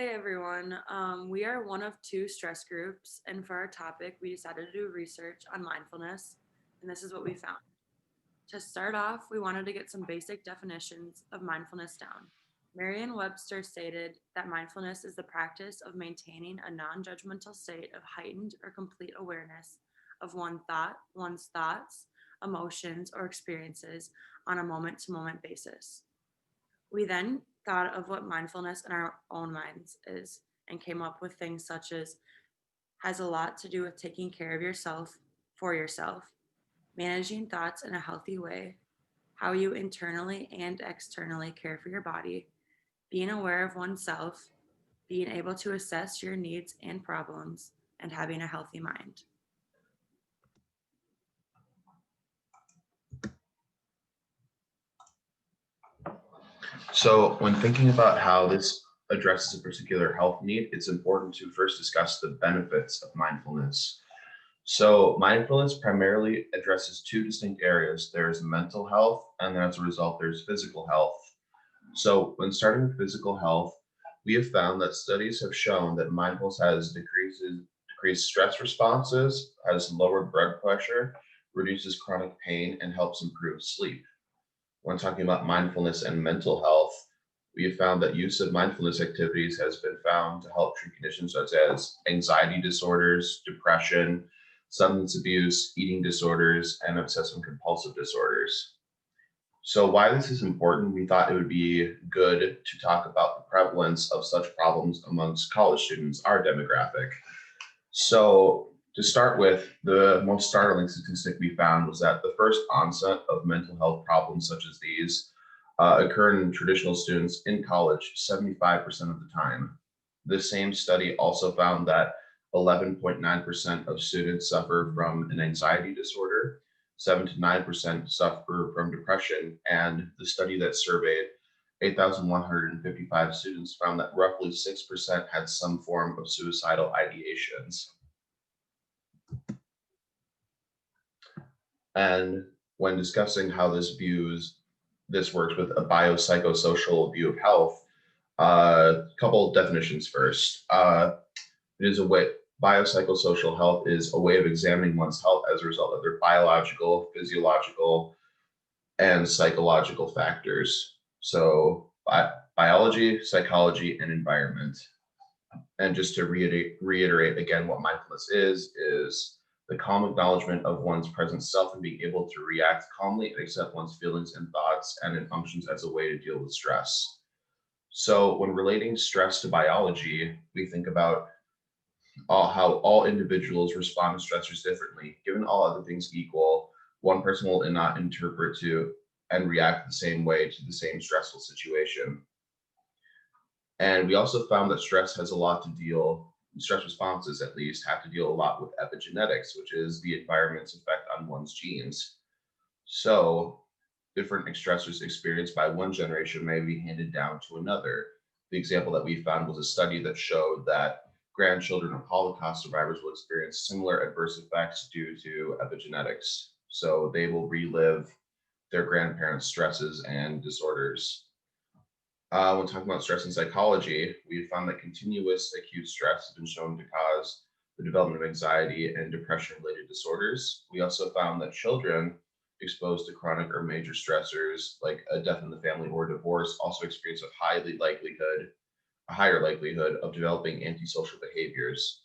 Hey everyone, we are one of two stress groups, and for our topic, we decided to do research on mindfulness, and this is what we found. To start off, we wanted to get some basic definitions of mindfulness down. Merriam-Webster stated that mindfulness is the practice of maintaining a non-judgmental state of heightened or complete awareness of one's thoughts, emotions, or experiences on a moment-to-moment basis. We then thought of what mindfulness in our own minds is and came up with things such as has a lot to do with taking care of yourself for yourself, managing thoughts in a healthy way, how you internally and externally care for your body, being aware of oneself, being able to assess your needs and problems, and having a healthy mind. So, when thinking about how this addresses a particular health need, it's important to first discuss the benefits of mindfulness. So, mindfulness primarily addresses two distinct areas. There's mental health, and then as a result, there's physical health. So, when starting with physical health, we have found that studies have shown that mindfulness has decreased stress responses, has lowered blood pressure, reduces chronic pain, and helps improve sleep. When talking about mindfulness and mental health, we have found that use of mindfulness activities has been found to help treat conditions such as anxiety disorders, depression, substance abuse, eating disorders, and obsessive compulsive disorders. So, why this is important, we thought it would be good to talk about the prevalence of such problems amongst college students, our demographic. So, to start with, the most startling statistic we found was that the first onset of mental health problems such as these occur in traditional students in college 75% of the time. This same study also found that 11.9% of students suffer from an anxiety disorder, 7 to 9% suffer from depression, and the study that surveyed 8,155 students found that roughly 6% had some form of suicidal ideations. And when discussing how this works with a biopsychosocial view of health, a couple of definitions first. It is a way biopsychosocial health is a way of examining one's health as a result of their biological, physiological, and psychological factors. So biology, psychology, and environment. And just to reiterate again what mindfulness is the calm acknowledgement of one's present self and being able to react calmly and accept one's feelings and thoughts, and it functions as a way to deal with stress. So when relating stress to biology, we think about how all individuals respond to stressors differently. Given all other things equal, one person will not interpret to and react the same way to the same stressful situation. And we also found that stress responses at least, have to deal a lot with epigenetics, which is the environment's effect on one's genes. So, different stressors experienced by one generation may be handed down to another. The example that we found was a study that showed that grandchildren of Holocaust survivors will experience similar adverse effects due to epigenetics. So, they will relive their grandparents' stresses and disorders. When talking about stress and psychology, we found that continuous acute stress has been shown to cause the development of anxiety and depression related disorders. We also found that children exposed to chronic or major stressors like a death in the family or divorce also experience a higher likelihood of developing antisocial behaviors.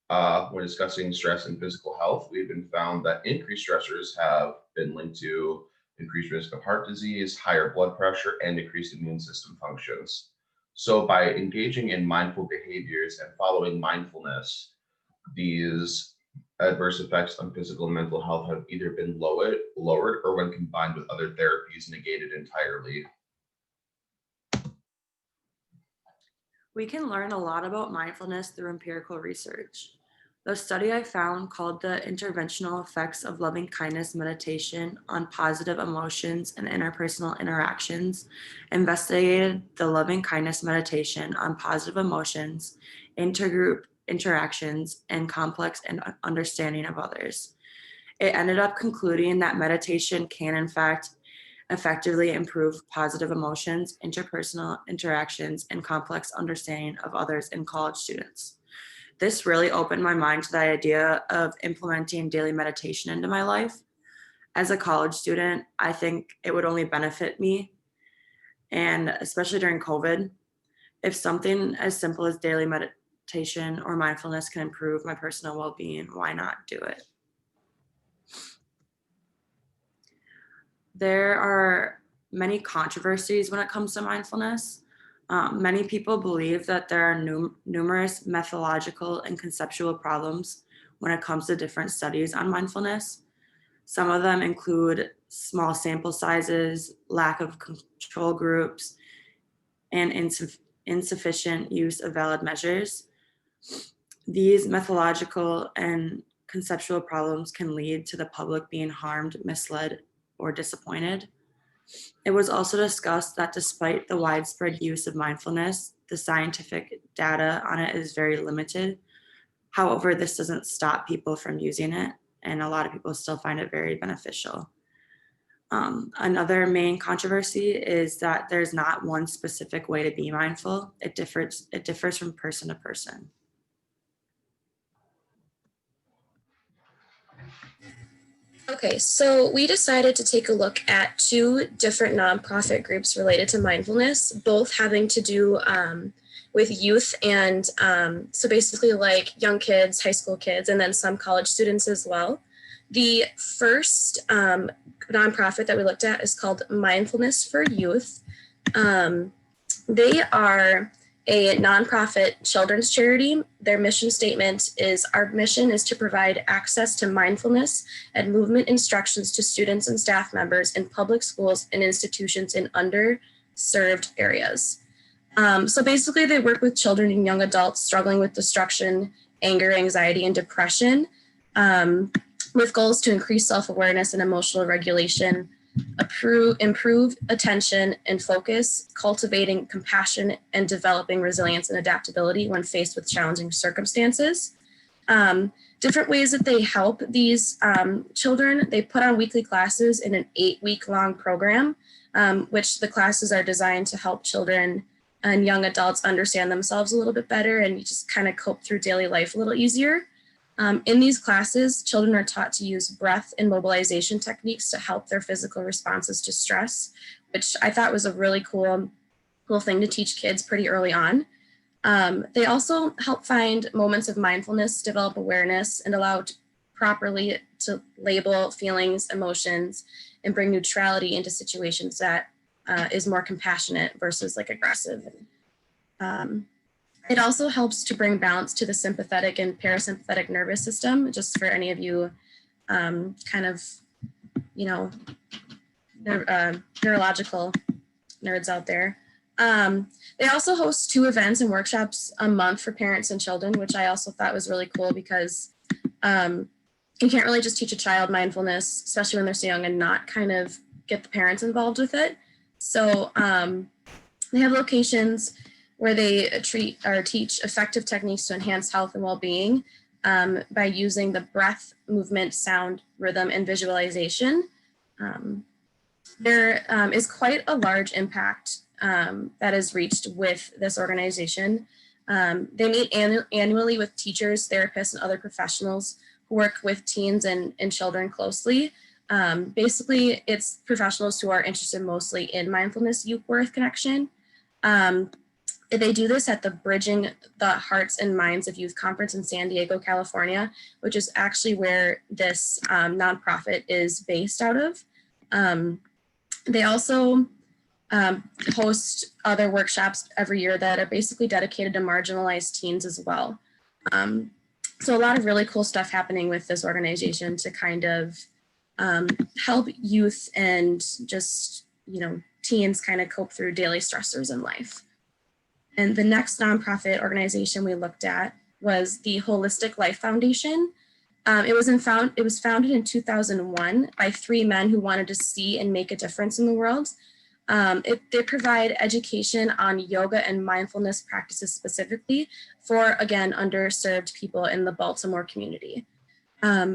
When discussing stress and physical health, we've been found that increased stressors have been linked to increased risk of heart disease, higher blood pressure, and decreased immune system functions. So, by engaging in mindful behaviors and following mindfulness, these adverse effects on physical and mental health have either been lowered or, when combined with other therapies, negated entirely. We can learn a lot about mindfulness through empirical research. The study I found called the Interventional Effects of Loving Kindness Meditation on Positive Emotions and Interpersonal Interactions investigated the loving kindness meditation on positive emotions, intergroup interactions, and complex and understanding of others. It ended up concluding that meditation can, in fact, effectively improve positive emotions, interpersonal interactions, and complex understanding of others in college students. This really opened my mind to the idea of implementing daily meditation into my life. As a college student, I think it would only benefit me, and especially during COVID, if something as simple as daily meditation or mindfulness can improve my personal well-being, why not do it? There are many controversies when it comes to mindfulness. Many people believe that there are numerous methodological and conceptual problems when it comes to different studies on mindfulness. Some of them include small sample sizes, lack of control groups, and insufficient use of valid measures. These methodological and conceptual problems can lead to the public being harmed, misled, or disappointed. It was also discussed that despite the widespread use of mindfulness, the scientific data on it is very limited. However, this doesn't stop people from using it, and a lot of people still find it very beneficial. Another main controversy is that there's not one specific way to be mindful. It differs from person to person. Okay, so we decided to take a look at two different nonprofit groups related to mindfulness, both having to do with youth and so basically like young kids, high school kids, and then some college students as well. The first nonprofit that we looked at is called Mindfulness for Youth. They are a nonprofit children's charity. Their mission statement is, our mission is to provide access to mindfulness and movement instructions to students and staff members in public schools and institutions in underserved areas. So basically they work with children and young adults struggling with destruction, anger, anxiety, and depression, with goals to increase self-awareness and emotional regulation, improve attention and focus, cultivating compassion, and developing resilience and adaptability when faced with challenging circumstances. Different ways that they help these children, they put on weekly classes in an 8-week-long program, which the classes are designed to help children and young adults understand themselves a little bit better and just kind of cope through daily life a little easier. In these classes, children are taught to use breath and mobilization techniques to help their physical responses to stress, which I thought was a really cool thing to teach kids pretty early on. They also help find moments of mindfulness, develop awareness, and allow properly to label feelings, emotions, and bring neutrality into situations that is more compassionate versus like aggressive. It also helps to bring balance to the sympathetic and parasympathetic nervous system, just for any of you kind of, you know, neurological nerds out there. They also host 2 events and workshops a month for parents and children, which I also thought was really cool because you can't really just teach a child mindfulness, especially when they're so young, and not kind of get the parents involved with it. So they have locations where they teach effective techniques to enhance health and well-being by using the breath, movement, sound, rhythm, and visualization. There is quite a large impact that is reached with this organization. They meet annually with teachers, therapists, and other professionals who work with teens and children closely. Basically, it's professionals who are interested mostly in mindfulness youth-worth connection. They do this at the Bridging the Hearts and Minds of Youth Conference in San Diego, California, which is actually where this nonprofit is based out of. They also host other workshops every year that are basically dedicated to marginalized teens as well. So a lot of really cool stuff happening with this organization to kind of help youth and just, you know, teens kind of cope through daily stressors in life. And the next nonprofit organization we looked at was the Holistic Life Foundation. It was founded in 2001 by 3 men who wanted to see and make a difference in the world. They provide education on yoga and mindfulness practices specifically for, again, underserved people in the Baltimore community.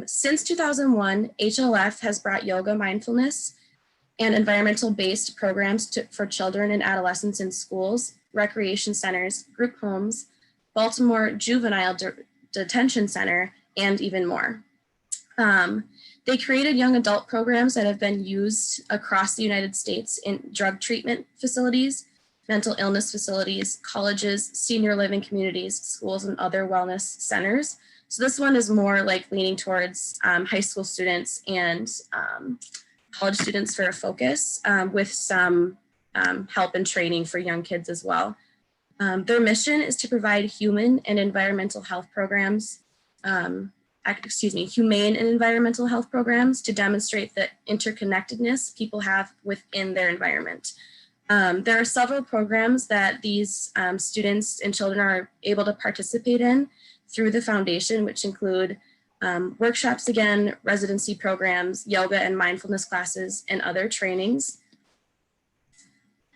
Since 2001, HLF has brought yoga, mindfulness, and environmental-based programs for children and adolescents in schools, recreation centers, group homes, Baltimore Juvenile Detention Center, and even more. They created young adult programs that have been used across the United States in drug treatment facilities, mental illness facilities, colleges, senior living communities, schools, and other wellness centers. So this one is more like leaning towards high school students and college students for a focus, with some help and training for young kids as well. Their mission is to provide human and environmental health programs, humane and environmental health programs to demonstrate the interconnectedness people have within their environment. There are several programs that these students and children are able to participate in through the foundation, which include workshops again, residency programs, yoga and mindfulness classes, and other trainings.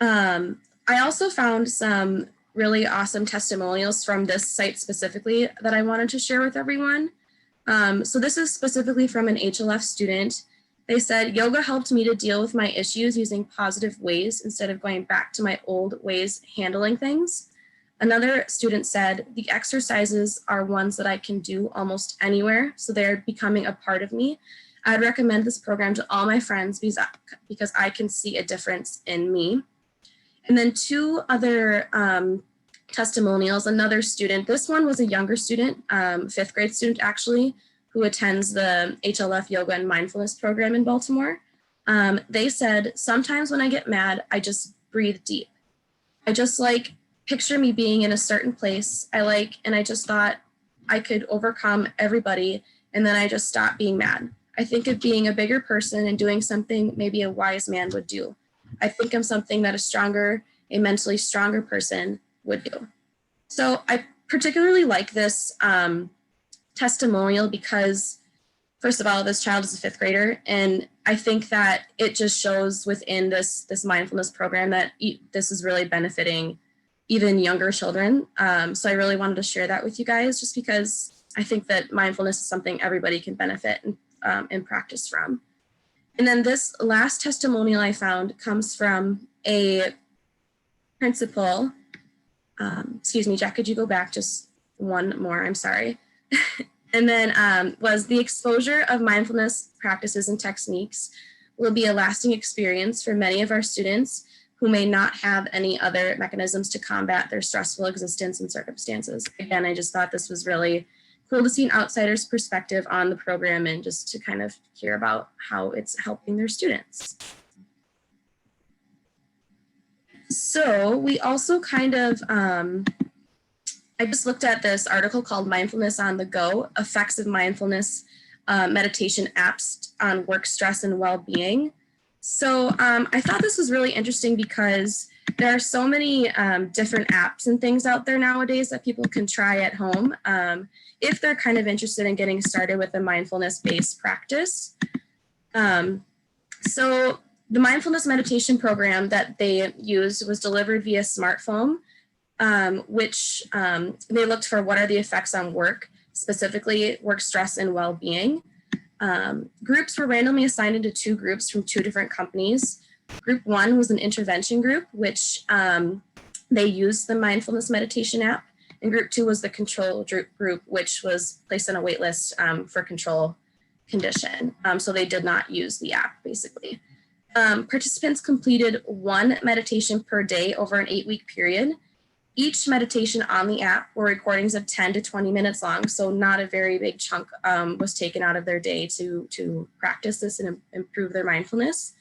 I also found some really awesome testimonials from this site specifically that I wanted to share with everyone. So this is specifically from an HLF student. They said, yoga helped me to deal with my issues using positive ways instead of going back to my old ways handling things. Another student said, the exercises are ones that I can do almost anywhere, so they're becoming a part of me. I'd recommend this program to all my friends because I can see a difference in me. And then two other testimonials, another student, this one was a younger student, 5th grade student actually, who attends the HLF Yoga and Mindfulness program in Baltimore. They said, sometimes when I get mad, I just breathe deep. I just like picture me being in a certain place and I just thought I could overcome everybody, and then I just stopped being mad. I think of being a bigger person and doing something maybe a wise man would do. I think I'm something that a mentally stronger person would do. So I particularly like this testimonial because, first of all, this child is a 5th grader, and I think that it just shows within this mindfulness program that this is really benefiting even younger children. So I really wanted to share that with you guys, just because I think that mindfulness is something everybody can benefit and practice from. And then this last testimonial I found comes from a principal. Excuse me, Jack, could you go back just one more? I'm sorry. And then was the exposure of mindfulness practices and techniques will be a lasting experience for many of our students who may not have any other mechanisms to combat their stressful existence and circumstances. Again, I just thought this was really cool to see an outsider's perspective on the program and just to kind of hear about how it's helping their students. So we also kind of, I just looked at this article called Mindfulness on the Go, Effects of Mindfulness Meditation Apps on Work Stress and Well-Being. So I thought this was really interesting because there are so many different apps and things out there nowadays that people can try at home if they're kind of interested in getting started with a mindfulness-based practice. So the mindfulness meditation program that they used was delivered via smartphone, which they looked for what are the effects on work, specifically work stress and well-being. Groups were randomly assigned into 2 groups from 2 different companies. Group 1 was an intervention group, which they used the mindfulness meditation app. And group 2 was the control group, which was placed on a wait list for control condition. So they did not use the app, basically. Participants completed 1 meditation per day over an 8-week period. Each meditation on the app were recordings of 10 to 20 minutes long, so not a very big chunk was taken out of their day to practice this and improve their mindfulness.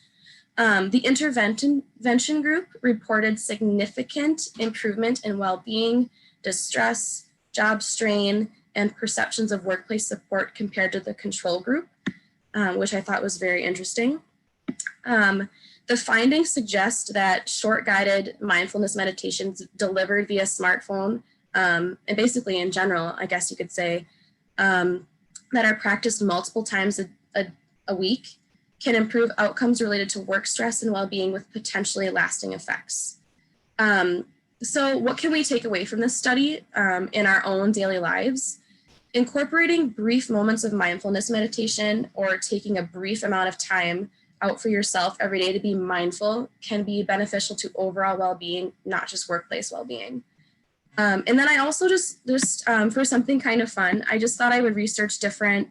The intervention group reported significant improvement in well-being, distress, job strain, and perceptions of workplace support compared to the control group, which I thought was very interesting. The findings suggest that short guided mindfulness meditations delivered via smartphone, and basically in general, I guess you could say, that are practiced multiple times a week can improve outcomes related to work stress and well-being with potentially lasting effects. So what can we take away from this study in our own daily lives? Incorporating brief moments of mindfulness meditation or taking a brief amount of time out for yourself every day to be mindful can be beneficial to overall well-being, not just workplace well-being. And then I also just for something kind of fun, I just thought I would research different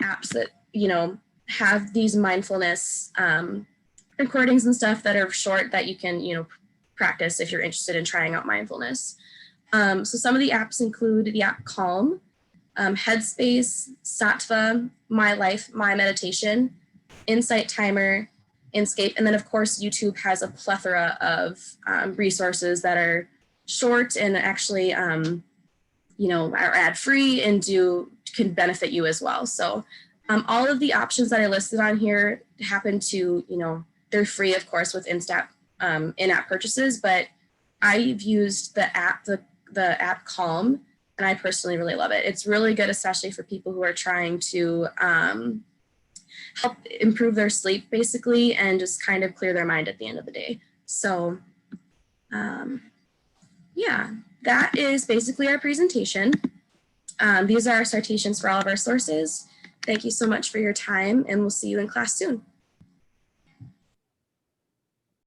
apps that, you know, have these mindfulness recordings and stuff that are short that you can, you know, practice if you're interested in trying out mindfulness. So some of the apps include the app Calm, Headspace, Sattva, My Life, My Meditation, Insight Timer, Inscape, and then of course YouTube has a plethora of resources that are short and actually, you know, are ad-free and can benefit you as well. So all of the options that are listed on here happen to, you know, they're free, of course, with in-app purchases, but I've used the app Calm, and I personally really love it. It's really good, especially for people who are trying to help improve their sleep, basically, and just kind of clear their mind at the end of the day. So, yeah, that is basically our presentation. These are our citations for all of our sources. Thank you so much for your time, and we'll see you in class soon.